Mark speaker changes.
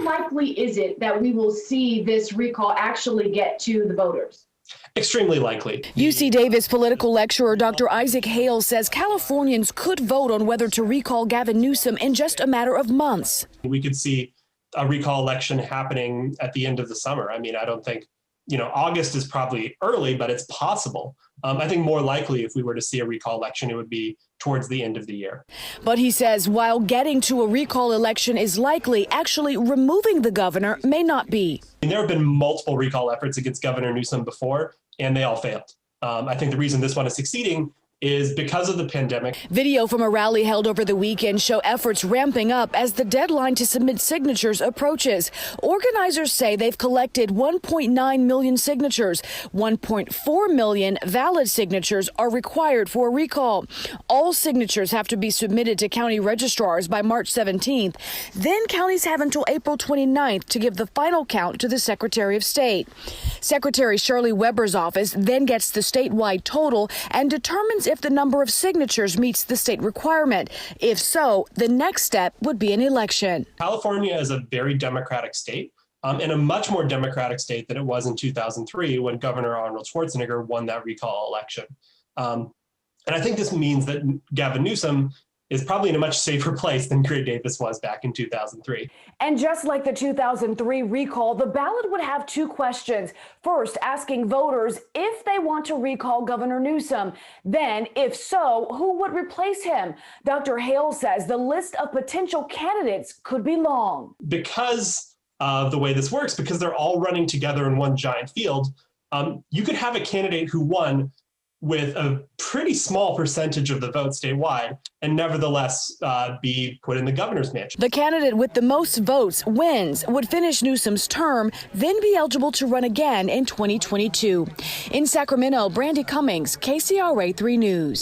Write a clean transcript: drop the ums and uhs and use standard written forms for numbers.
Speaker 1: likely is it that we will see this recall actually get to the voters?
Speaker 2: Extremely likely.
Speaker 3: UC Davis political lecturer Dr. Isaac Hale says Californians could vote on whether to recall Gavin Newsom in just a matter of months.
Speaker 2: We could see a recall election happening at the end of the summer. I mean, I don't think, August is probably early, but it's possible. I think more likely if we were to see a recall election, it would be towards the end of the year.
Speaker 3: But he says while getting to a recall election is likely, actually removing the governor may not be.
Speaker 2: And there have been multiple recall efforts against Governor Newsom before, and they all failed. I think the reason this one is succeeding is because of the pandemic.
Speaker 3: Video from a rally held over the weekend show efforts ramping up as the deadline to submit signatures approaches. Organizers say they've collected 1.9 million signatures. 1.4 million valid signatures are required for a recall. All signatures have to be submitted to county registrars by March 17th. Then counties have until April 29th to give the final count to the Secretary of State. Secretary Shirley Weber's office then gets the statewide total and determines if the number of signatures meets the state requirement. If so, the next step would be an election.
Speaker 2: California is a very democratic state, and a much more democratic state than it was in 2003 when Governor Arnold Schwarzenegger won that recall election. And I think this means that Gavin Newsom is probably in a much safer place than Gray Davis was back in 2003.
Speaker 1: And just like the 2003 recall, the ballot would have two questions. First, asking voters if they want to recall Governor Newsom. Then, if so, who would replace him? Dr. Hale says the list of potential candidates could be long.
Speaker 2: Because of the way this works, because they're all running together in one giant field, you could have a candidate who won with a pretty small percentage of the vote statewide and nevertheless be put in the governor's mansion.
Speaker 3: The candidate with the most votes wins, would finish Newsom's term, then be eligible to run again in 2022. In Sacramento, Brandy Cummings, KCRA 3 News.